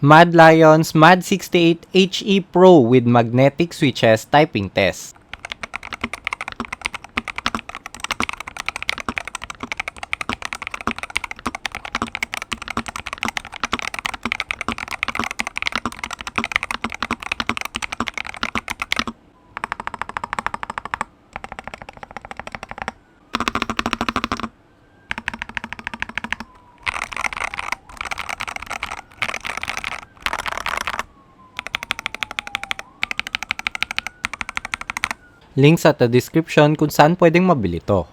Mad Lions MAD 68HE Pro with magnetic switches typing test. Link sa description kung saan pwedeng mabili to.